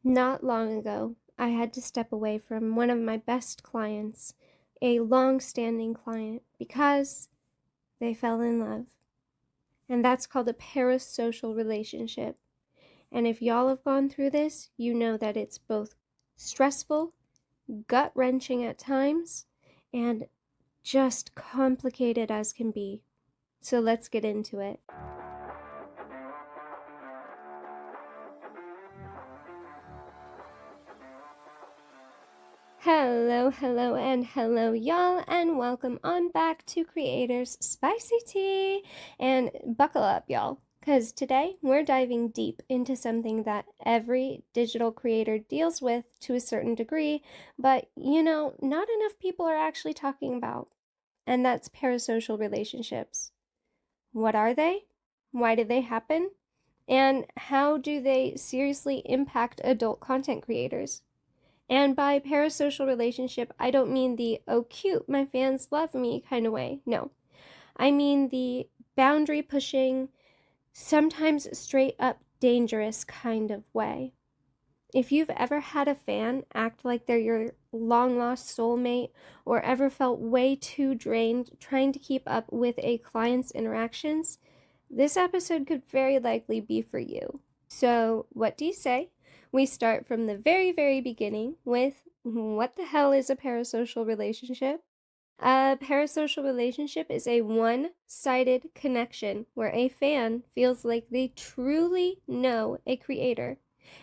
Not long ago, I had to step away from one of my best clients, a long-standing client, because they fell in love. And that's called a parasocial relationship. And if y'all have gone through this, you know that it's both stressful, gut-wrenching at times, and just complicated as can be. So let's get into it. Hello, y'all, and welcome on back to Creators Spicy Tea. And buckle up, y'all, because today we're diving deep into something that every digital creator deals with to a certain degree, but not enough people are actually talking about, and that's parasocial relationships. What are they? Why do they happen? And how do they seriously impact adult content creators? And by parasocial relationship, I don't mean the, oh, cute, my fans love me kind of way. No. I mean the boundary pushing, sometimes straight up dangerous kind of way. If you've ever had a fan act like they're your long lost soulmate, or ever felt way too drained trying to keep up with a client's interactions, this episode could very likely be for you. So, what do you say? We start from the very, very beginning with what the hell is a parasocial relationship? A parasocial relationship is a one-sided connection where a fan feels like they truly know a creator.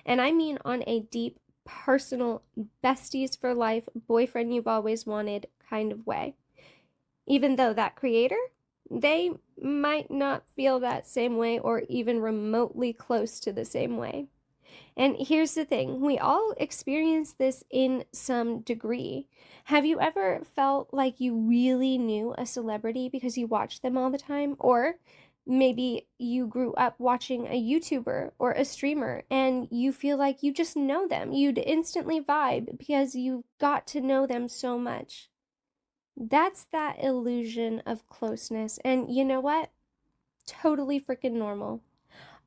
And I mean on a deep, personal, besties for life, boyfriend you've always wanted kind of way. Even though that creator, they might not feel that same way or even remotely close to the same way. And here's the thing, we all experience this in some degree. Have you ever felt like you really knew a celebrity because you watched them all the time? Or maybe you grew up watching a YouTuber or a streamer and you feel like you just know them. You'd instantly vibe because you got to know them so much. That's that illusion of closeness. And you know what? Totally freaking normal.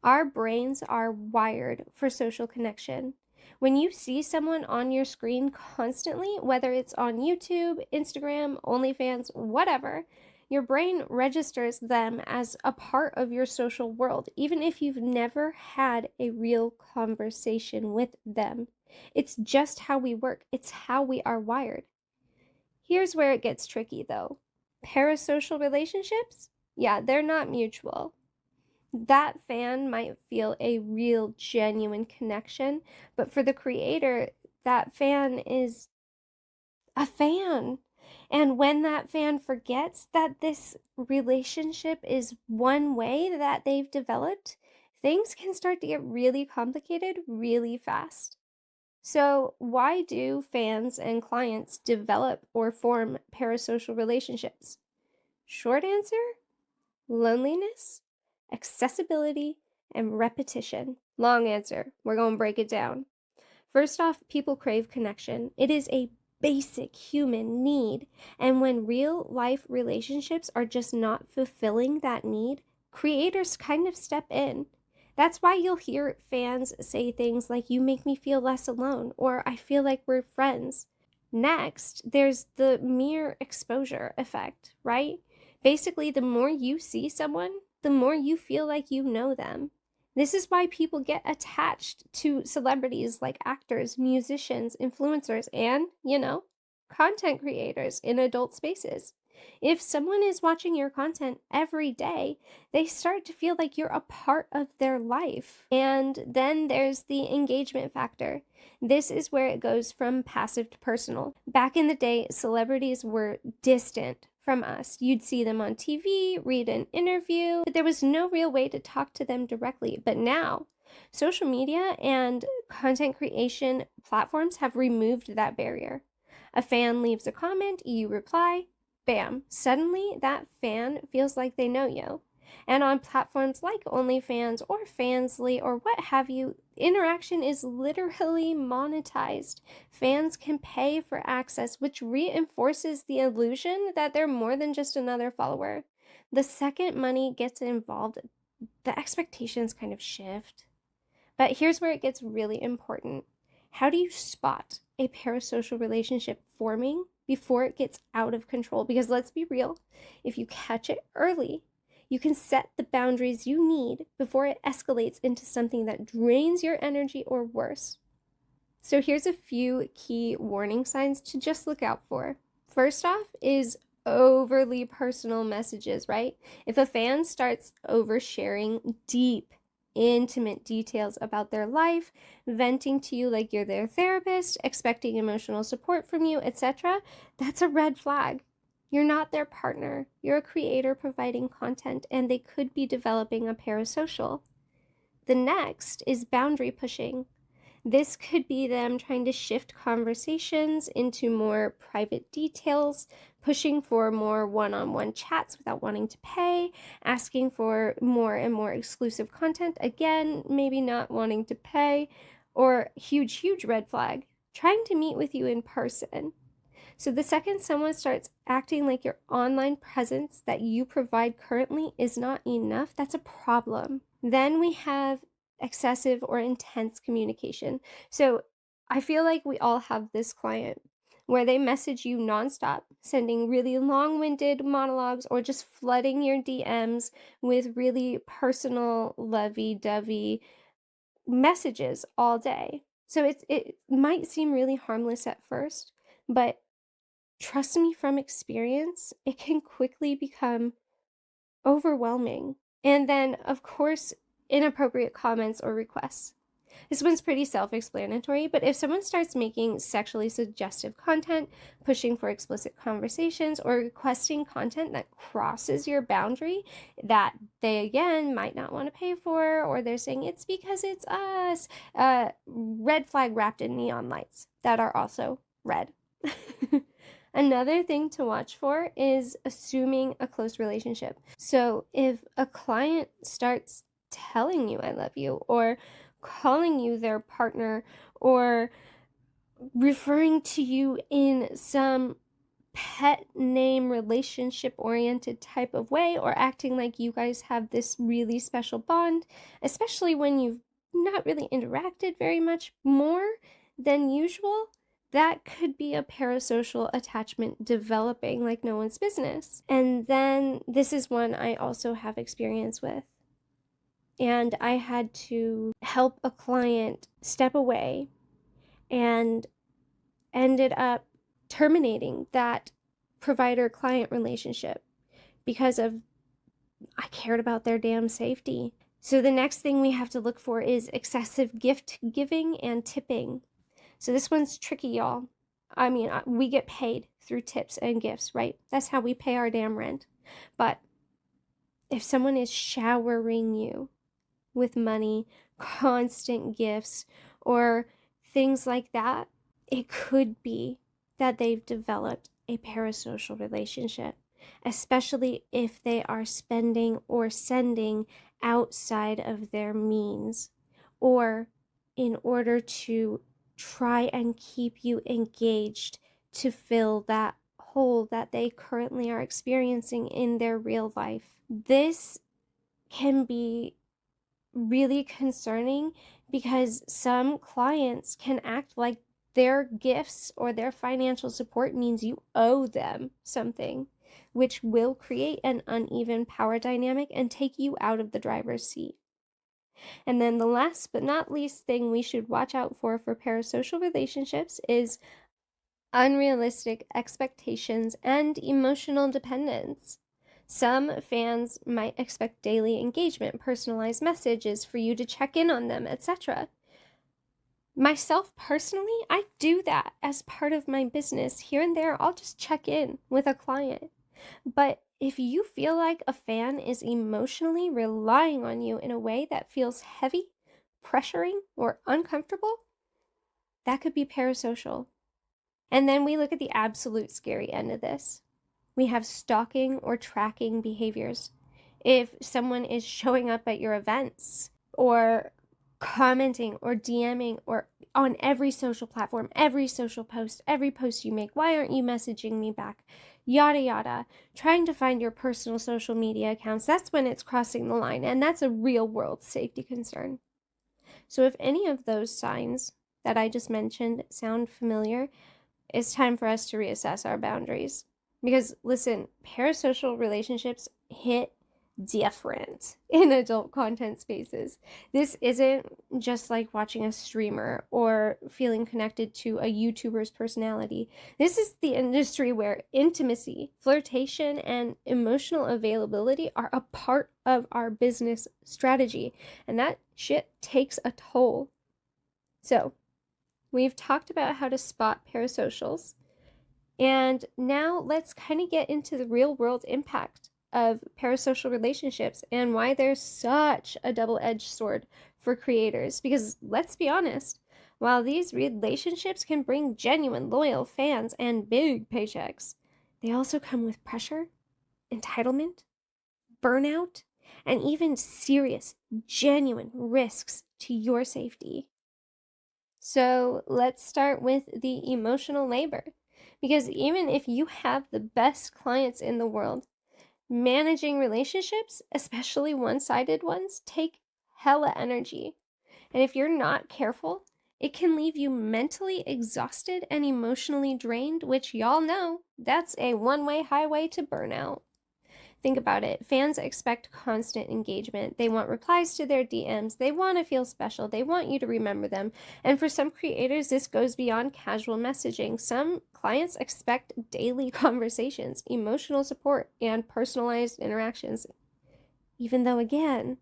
Our brains are wired for social connection. When you see someone on your screen constantly, whether it's on YouTube, Instagram, OnlyFans, whatever, your brain registers them as a part of your social world, even if you've never had a real conversation with them. It's just how we work. It's how we are wired. Here's where it gets tricky, though. Parasocial relationships? Yeah, they're not mutual. That fan might feel a real, genuine connection, but for the creator, that fan is a fan. And when that fan forgets that this relationship is one way that they've developed, things can start to get really complicated really fast. So, why do fans and clients develop or form parasocial relationships? Short answer: loneliness, accessibility, and repetition. Long answer. We're going to break it down. First off, people crave connection. It is a basic human need. And when real life relationships are just not fulfilling that need, creators kind of step in. That's why you'll hear fans say things like, "You make me feel less alone," or "I feel like we're friends." Next, there's the mere exposure effect, right? Basically, the more you see someone, the more you feel like you know them. This is why people get attached to celebrities like actors, musicians, influencers, and, content creators in adult spaces. If someone is watching your content every day, they start to feel like you're a part of their life. And then there's the engagement factor. This is where it goes from passive to personal. Back in the day, celebrities were distant from us. You'd see them on TV, read an interview, but there was no real way to talk to them directly. But now, social media and content creation platforms have removed that barrier. A fan leaves a comment, you reply, bam, suddenly that fan feels like they know you. And on platforms like OnlyFans or Fansly or what have you, interaction is literally monetized. Fans can pay for access, which reinforces the illusion that they're more than just another follower. The second money gets involved, the expectations kind of shift. But here's where it gets really important. How do you spot a parasocial relationship forming before it gets out of control? Because let's be real, if you catch it early, you can set the boundaries you need before it escalates into something that drains your energy or worse. So here's a few key warning signs to just look out for. First off is overly personal messages, right? If a fan starts oversharing deep, intimate details about their life, venting to you like you're their therapist, expecting emotional support from you, etc., that's a red flag. You're not their partner. You're a creator providing content, and they could be developing a parasocial. The next is boundary pushing. This could be them trying to shift conversations into more private details, pushing for more one-on-one chats without wanting to pay, asking for more and more exclusive content, again, maybe not wanting to pay, or huge red flag, trying to meet with you in person. So the second someone starts acting like your online presence that you provide currently is not enough, that's a problem. Then we have excessive or intense communication. So I feel like we all have this client where they message you nonstop, sending really long-winded monologues or just flooding your DMs with really personal, lovey-dovey messages all day. So it might seem really harmless at first, but trust me from experience, it can quickly become overwhelming. And then, of course, inappropriate comments or requests. This one's pretty self-explanatory, but if someone starts making sexually suggestive content, pushing for explicit conversations, or requesting content that crosses your boundary that they, again, might not want to pay for, or they're saying it's because it's us, red flag wrapped in neon lights that are also red. Another thing to watch for is assuming a close relationship. So if a client starts telling you I love you, or calling you their partner, or referring to you in some pet name relationship oriented type of way, or acting like you guys have this really special bond, especially when you've not really interacted very much more than usual, that could be a parasocial attachment developing like no one's business. And then this is one I also have experience with. And I had to help a client step away and ended up terminating that provider-client relationship because of I cared about their damn safety. So the next thing we have to look for is excessive gift giving and tipping. So this one's tricky, y'all. I mean, we get paid through tips and gifts, right? That's how we pay our damn rent. But if someone is showering you with money, constant gifts, or things like that, it could be that they've developed a parasocial relationship, especially if they are spending or sending outside of their means, or in order to try and keep you engaged to fill that hole that they currently are experiencing in their real life. This can be really concerning because some clients can act like their gifts or their financial support means you owe them something, which will create an uneven power dynamic and take you out of the driver's seat. And then the last but not least thing we should watch out for parasocial relationships is unrealistic expectations and emotional dependence. Some fans might expect daily engagement, personalized messages for you to check in on them, etc. Myself personally, I do that as part of my business. Here and there, I'll just check in with a client. But if you feel like a fan is emotionally relying on you in a way that feels heavy, pressuring, or uncomfortable, that could be parasocial. And then we look at the absolute scary end of this. We have stalking or tracking behaviors. If someone is showing up at your events or commenting or DMing or on every social platform, every social post, every post you make, why aren't you messaging me back? Yada yada, trying to find your personal social media accounts, that's when it's crossing the line, and that's a real world safety concern. So if any of those signs that I just mentioned sound familiar, it's time for us to reassess our boundaries. Because listen, parasocial relationships hit different in adult content spaces. This isn't just like watching a streamer or feeling connected to a YouTuber's personality. This is the industry where intimacy, flirtation, and emotional availability are a part of our business strategy. And that shit takes a toll. So, we've talked about how to spot parasocials. And now let's kind of get into the real world impact of parasocial relationships and why they're such a double-edged sword for creators. Because let's be honest, while these relationships can bring genuine, loyal fans and big paychecks, they also come with pressure, entitlement, burnout, and even serious, genuine risks to your safety. So let's start with the emotional labor. Because even if you have the best clients in the world, managing relationships, especially one-sided ones, take hella energy. And if you're not careful, it can leave you mentally exhausted and emotionally drained, which y'all know, that's a one-way highway to burnout. Think about it. Fans expect constant engagement. They want replies to their DMs. They want to feel special. They want you to remember them. And for some creators, this goes beyond casual messaging. Some clients expect daily conversations, emotional support, and personalized interactions. Even though, again,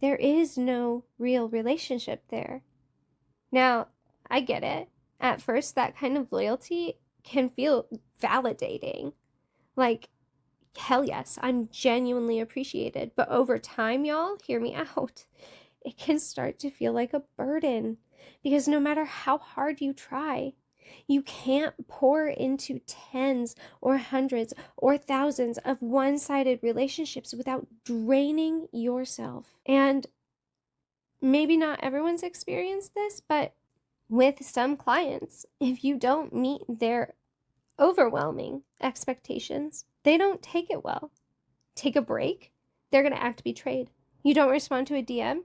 there is no real relationship there. Now, I get it. At first, that kind of loyalty can feel validating. Like, hell yes, I'm genuinely appreciated. But over time, y'all, hear me out, it can start to feel like a burden. Because no matter how hard you try, you can't pour into tens or hundreds or thousands of one-sided relationships without draining yourself. And maybe not everyone's experienced this, but with some clients, if you don't meet their overwhelming expectations, they don't take it well. Take a break, they're going to act betrayed. You don't respond to a DM,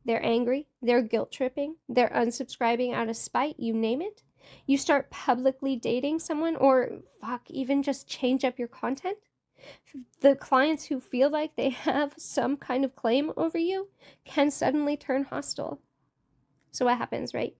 they're angry, they're guilt tripping, they're unsubscribing out of spite, you name it. You start publicly dating someone, or even just change up your content. The clients who feel like they have some kind of claim over you can suddenly turn hostile. So what happens, right?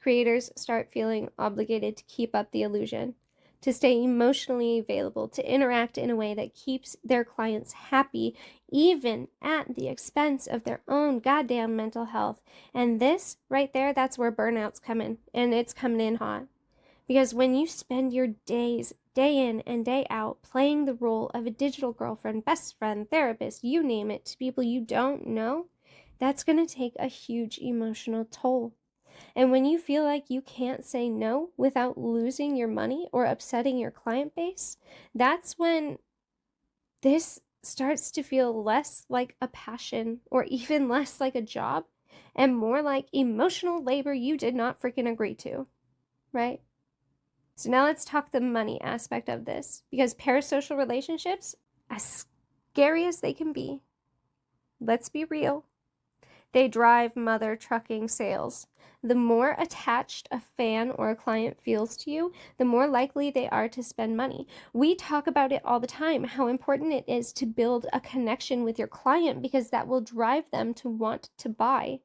Creators start feeling obligated to keep up the illusion, to stay emotionally available, to interact in a way that keeps their clients happy, even at the expense of their own goddamn mental health. And this right there, that's where burnout's coming, and it's coming in hot. Because when you spend your days, day in and day out, playing the role of a digital girlfriend, best friend, therapist, you name it, to people you don't know, that's going to take a huge emotional toll. And when you feel like you can't say no without losing your money or upsetting your client base, that's when this starts to feel less like a passion or even less like a job and more like emotional labor you did not freaking agree to, right? So now let's talk the money aspect of this, because parasocial relationships, as scary as they can be, let's be real, they drive mother trucking sales. The more attached a fan or a client feels to you, the more likely they are to spend money. We talk about it all the time, how important it is to build a connection with your client, because that will drive them to want to buy.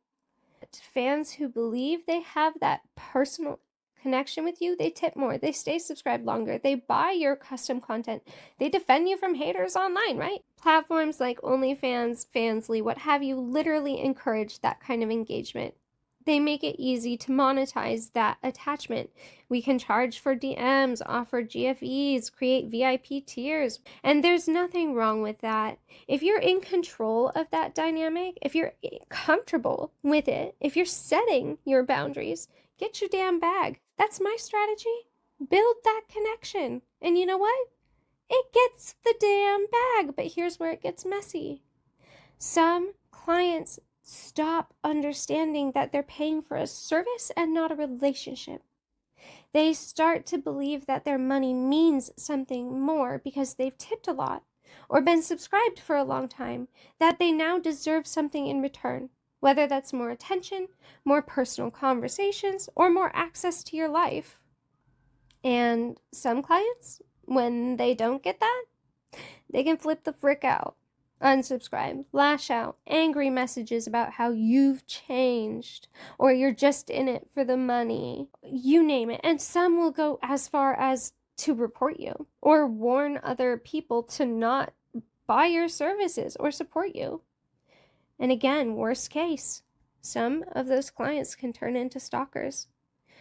Fans who believe they have that personal connection with you, they tip more, they stay subscribed longer, they buy your custom content, they defend you from haters online, right? Platforms like OnlyFans, Fansly, what have you, literally encourage that kind of engagement. They make it easy to monetize that attachment. We can charge for DMs, offer GFEs, create VIP tiers, and there's nothing wrong with that. If you're in control of that dynamic, if you're comfortable with it, if you're setting your boundaries, get your damn bag. That's my strategy. Build that connection. And you know what? It gets the damn bag, but here's where it gets messy. Some clients stop understanding that they're paying for a service and not a relationship. They start to believe that their money means something more because they've tipped a lot or been subscribed for a long time, that they now deserve something in return. whether that's more attention, more personal conversations, or more access to your life. And some clients, when they don't get that, they can flip the frick out, unsubscribe, lash out, angry messages about how you've changed, or you're just in it for the money, you name it. And some will go as far as to report you or warn other people to not buy your services or support you. And again, worst case, some of those clients can turn into stalkers.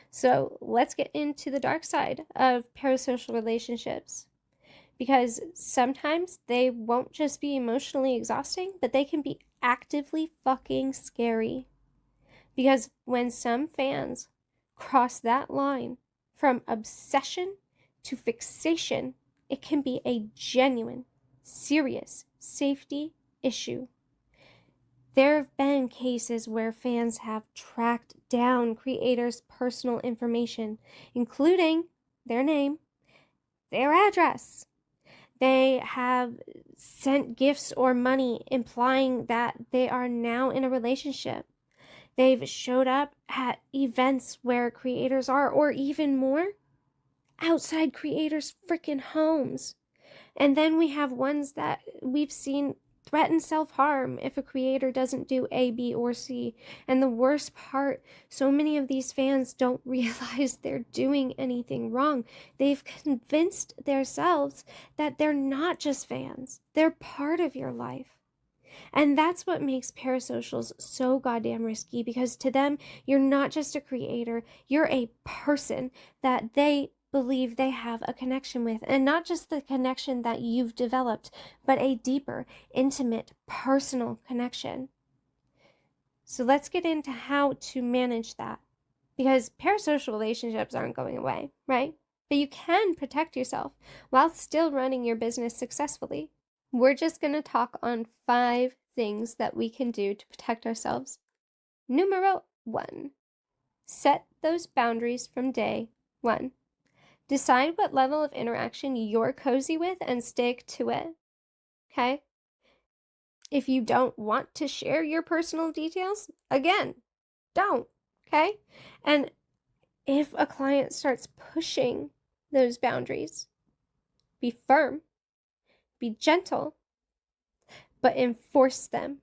So let's get into the dark side of parasocial relationships, because sometimes they won't just be emotionally exhausting, but they can be actively fucking scary. Because when some fans cross that line from obsession to fixation, it can be a genuine, serious safety issue. There have been cases where fans have tracked down creators' personal information, including their name, their address. They have sent gifts or money implying that they are now in a relationship. They've showed up at events where creators are, or even more, outside creators' freaking homes. And then we have ones that we've seen threaten self-harm if a creator doesn't do A, B, or C. And the worst part, so many of these fans don't realize they're doing anything wrong. They've convinced themselves that they're not just fans. They're part of your life. And that's what makes parasocials so goddamn risky, because to them, you're not just a creator, you're a person that they believe they have a connection with, and not just the connection that you've developed, but a deeper, intimate, personal connection. So let's get into how to manage that, because parasocial relationships aren't going away, right? But you can protect yourself while still running your business successfully. We're just going to talk on 5 things that we can do to protect ourselves. Numero 1, set those boundaries from day 1. Decide what level of interaction you're cozy with and stick to it, okay? If you don't want to share your personal details, again, don't, okay? And if a client starts pushing those boundaries, be firm, be gentle, but enforce them.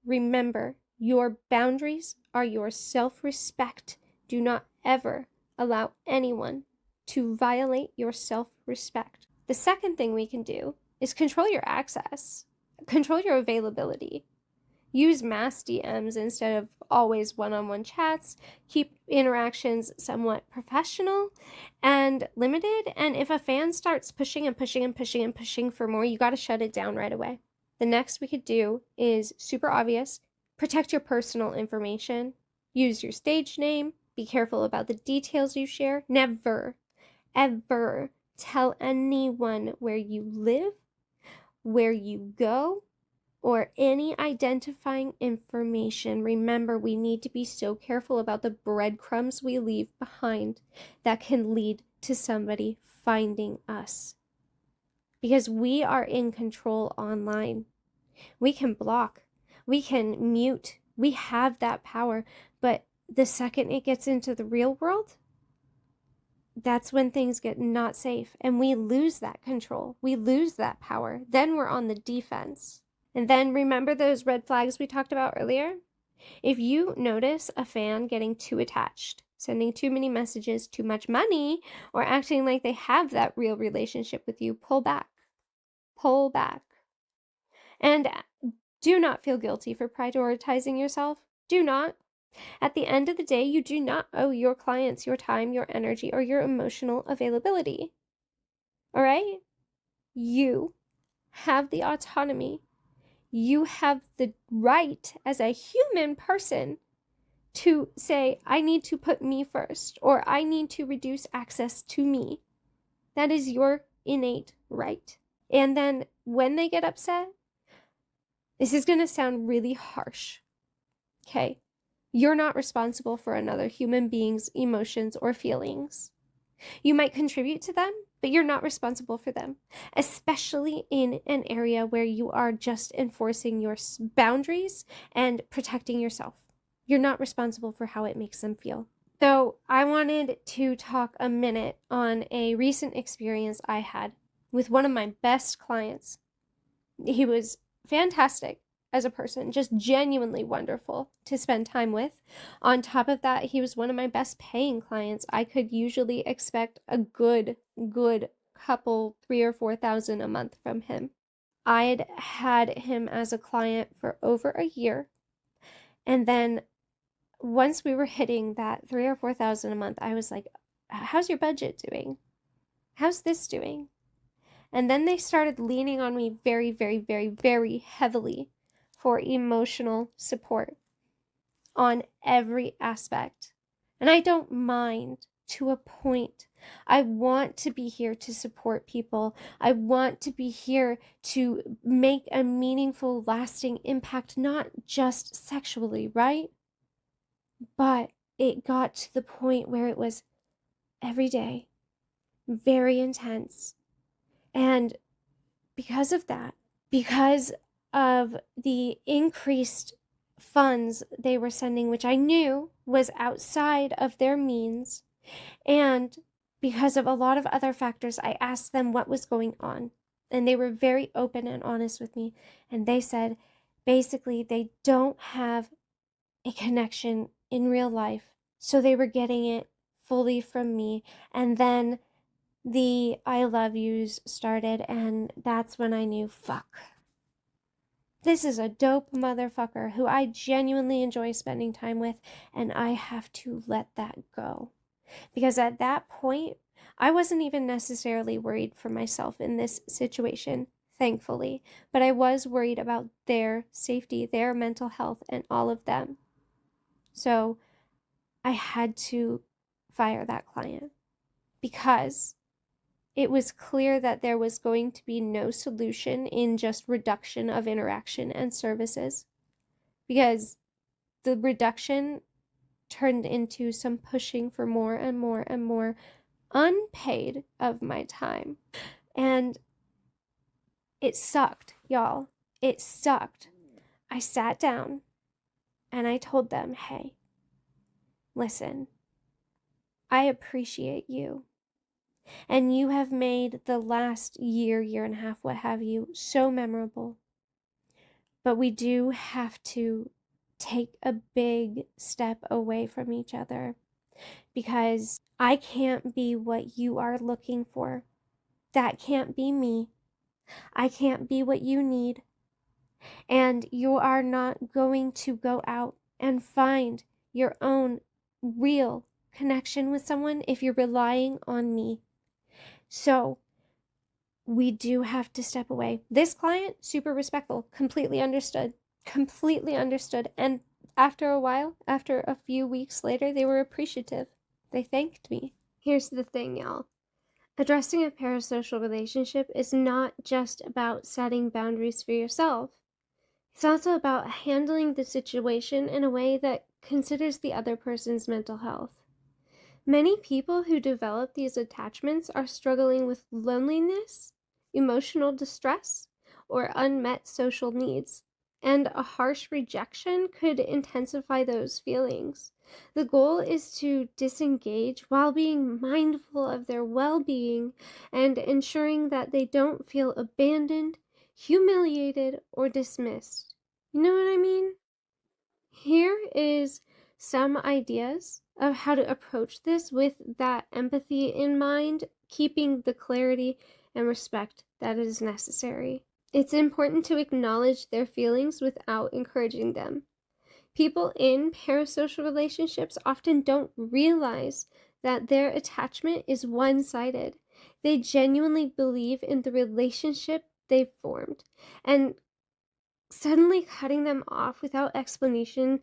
Remember, your boundaries are your self-respect. Do not ever allow anyone to violate your self-respect. The second thing we can do is control your access, control your availability. Use mass DMs instead of always one-on-one chats. Keep interactions somewhat professional and limited. And if a fan starts pushing and pushing and pushing and pushing for more, you got to shut it down right away. The next we could do is super obvious. Protect your personal information. Use your stage name. Be careful about the details you share. Never, ever tell anyone where you live, where you go, or any identifying information. Remember, we need to be so careful about the breadcrumbs we leave behind that can lead to somebody finding us. Because we are in control online. We can block, we can mute, we have that power. But the second it gets into the real world, that's when things get not safe and we lose that control. We lose that power. Then we're on the defense. And then remember those red flags we talked about earlier? If you notice a fan getting too attached, sending too many messages, too much money, or acting like they have that real relationship with you, pull back. Pull back. And do not feel guilty for prioritizing yourself. Do not. At the end of the day, you do not owe your clients your time, your energy, or your emotional availability. All right? You have the autonomy. You have the right as a human person to say, I need to put me first, or I need to reduce access to me. That is your innate right. And then when they get upset, this is going to sound really harsh, okay? You're not responsible for another human being's emotions or feelings. You might contribute to them, but you're not responsible for them, especially in an area where you are just enforcing your boundaries and protecting yourself. You're not responsible for how it makes them feel. So I wanted to talk a minute on a recent experience I had with one of my best clients. He was fantastic as a person, just genuinely wonderful to spend time with. On top of that, he was one of my best paying clients. I could usually expect a good couple, 3,000 or 4,000 a month from him. I'd had him as a client for over a year. And then once we were hitting that 3,000 or 4,000 a month, I was like, how's your budget doing? How's this doing? And then they started leaning on me very, very, very, very heavily for emotional support on every aspect. And I don't mind to a point. I want to be here to support people. I want to be here to make a meaningful, lasting impact, not just sexually, right? But it got to the point where it was every day, very intense. And because of that, because of the increased funds they were sending, which I knew was outside of their means, and because of a lot of other factors, I asked them what was going on. And they were very open and honest with me. And they said, basically, they don't have a connection in real life. So they were getting it fully from me. And then the I love yous started, and that's when I knew, fuck. This is a dope motherfucker who I genuinely enjoy spending time with, and I have to let that go. Because at that point, I wasn't even necessarily worried for myself in this situation, thankfully, but I was worried about their safety, their mental health, and all of them. So I had to fire that client because it was clear that there was going to be no solution in just reduction of interaction and services, because the reduction turned into some pushing for more and more and more unpaid of my time. And it sucked, y'all. It sucked. I sat down and I told them, hey, listen, I appreciate you. And you have made the last year, year and a half, what have you, so memorable. But we do have to take a big step away from each other, because I can't be what you are looking for. That can't be me. I can't be what you need. And you are not going to go out and find your own real connection with someone if you're relying on me. So we do have to step away. This client, super respectful, completely understood. And after a while, after a few weeks later, they were appreciative. They thanked me. Here's the thing, y'all. Addressing a parasocial relationship is not just about setting boundaries for yourself. It's also about handling the situation in a way that considers the other person's mental health. Many people who develop these attachments are struggling with loneliness, emotional distress, or unmet social needs, and a harsh rejection could intensify those feelings. The goal is to disengage while being mindful of their well-being and ensuring that they don't feel abandoned, humiliated, or dismissed. You know what I mean? Here is some ideas of how to approach this with that empathy in mind, keeping the clarity and respect that is necessary. It's important to acknowledge their feelings without encouraging them. People in parasocial relationships often don't realize that their attachment is one-sided. They genuinely believe in the relationship they've formed, and suddenly cutting them off without explanation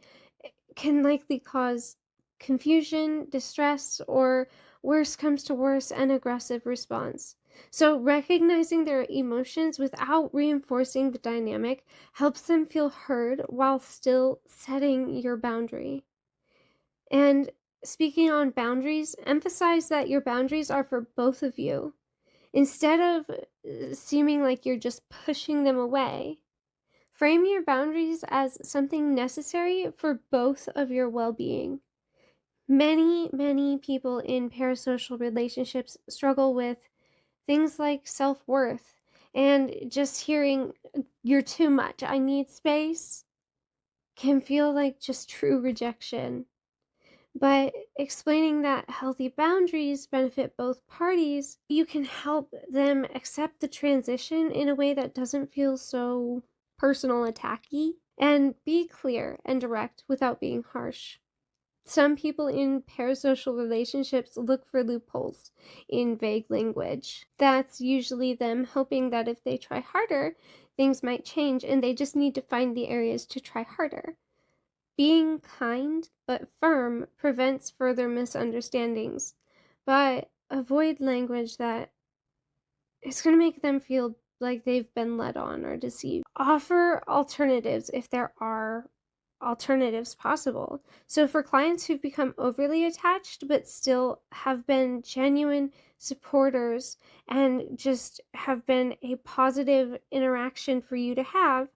can likely cause confusion, distress, or worse comes to worse, an aggressive response. So recognizing their emotions without reinforcing the dynamic helps them feel heard while still setting your boundary. And speaking on boundaries, emphasize that your boundaries are for both of you. Instead of seeming like you're just pushing them away, frame your boundaries as something necessary for both of your well-being. Many people in parasocial relationships struggle with things like self-worth and just hearing, "You're too much, I need space," can feel like just true rejection. But explaining that healthy boundaries benefit both parties, you can help them accept the transition in a way that doesn't feel so personal attacky, and be clear and direct without being harsh. Some people in parasocial relationships look for loopholes in vague language. That's usually them hoping that if they try harder, things might change, and they just need to find the areas to try harder. Being kind but firm prevents further misunderstandings, but avoid language that is going to make them feel like they've been led on or deceived. Offer alternatives if there are alternatives possible. So for clients who've become overly attached but still have been genuine supporters and just have been a positive interaction for you to have,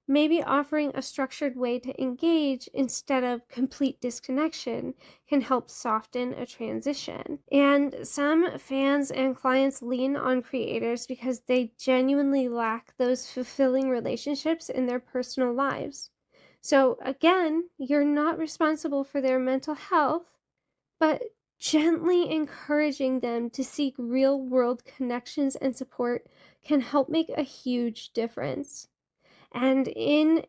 maybe offering a structured way to engage instead of complete disconnection can help soften a transition. And some fans and clients lean on creators because they genuinely lack those fulfilling relationships in their personal lives. So again, you're not responsible for their mental health, but gently encouraging them to seek real-world connections and support can help make a huge difference. And in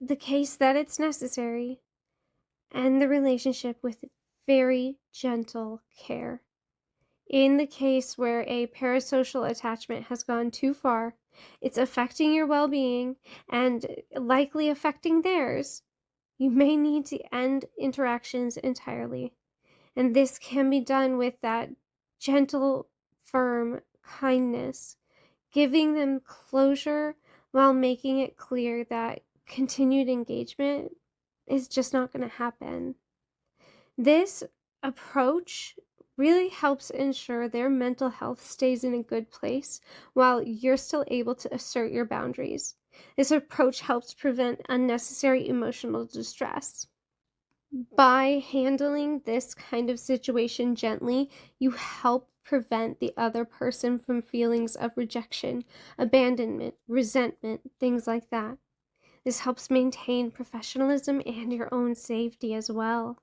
the case that it's necessary, end the relationship with very gentle care. In the case where a parasocial attachment has gone too far, it's affecting your well-being and likely affecting theirs, you may need to end interactions entirely. And this can be done with that gentle, firm kindness, giving them closure while making it clear that continued engagement is just not going to happen. This approach really helps ensure their mental health stays in a good place while you're still able to assert your boundaries. This approach helps prevent unnecessary emotional distress. By handling this kind of situation gently, you help prevent the other person from feelings of rejection, abandonment, resentment, things like that. This helps maintain professionalism and your own safety as well.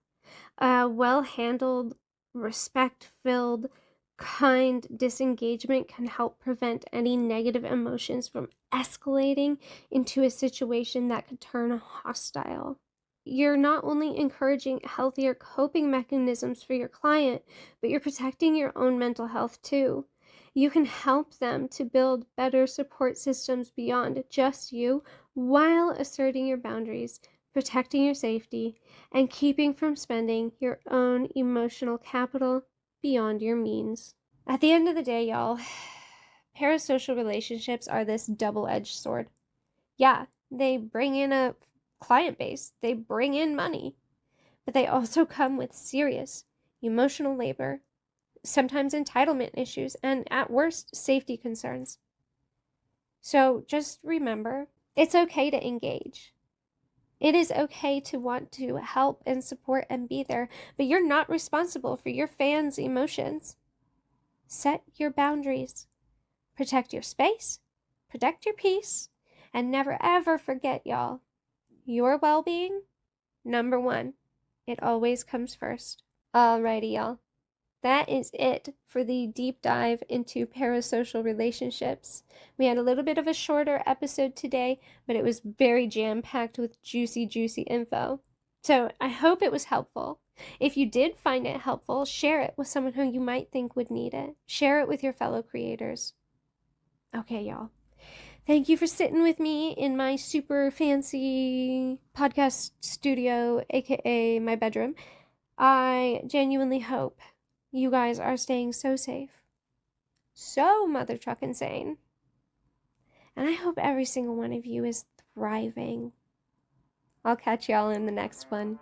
A well-handled, respect-filled, kind disengagement can help prevent any negative emotions from escalating into a situation that could turn hostile. You're not only encouraging healthier coping mechanisms for your client, but you're protecting your own mental health too. You can help them to build better support systems beyond just you while asserting your boundaries, protecting your safety, and keeping from spending your own emotional capital beyond your means. At the end of the day, y'all, parasocial relationships are this double-edged sword. Yeah, they bring in a client base, they bring in money, but they also come with serious emotional labor, sometimes entitlement issues, and at worst, safety concerns. So just remember, it's okay to engage. It is okay to want to help and support and be there, but you're not responsible for your fans' emotions. Set your boundaries. Protect your space, protect your peace, and never ever forget, y'all, your well-being, number one. It always comes first. Alrighty, y'all. That is it for the deep dive into parasocial relationships. We had a little bit of a shorter episode today, but it was very jam-packed with juicy info. So I hope it was helpful. If you did find it helpful, share it with someone who you might think would need it. Share it with your fellow creators. Okay, y'all. Thank you for sitting with me in my super fancy podcast studio, aka my bedroom. I genuinely hope you guys are staying so safe, so mother truckin' sane, and I hope every single one of you is thriving. I'll catch y'all in the next one.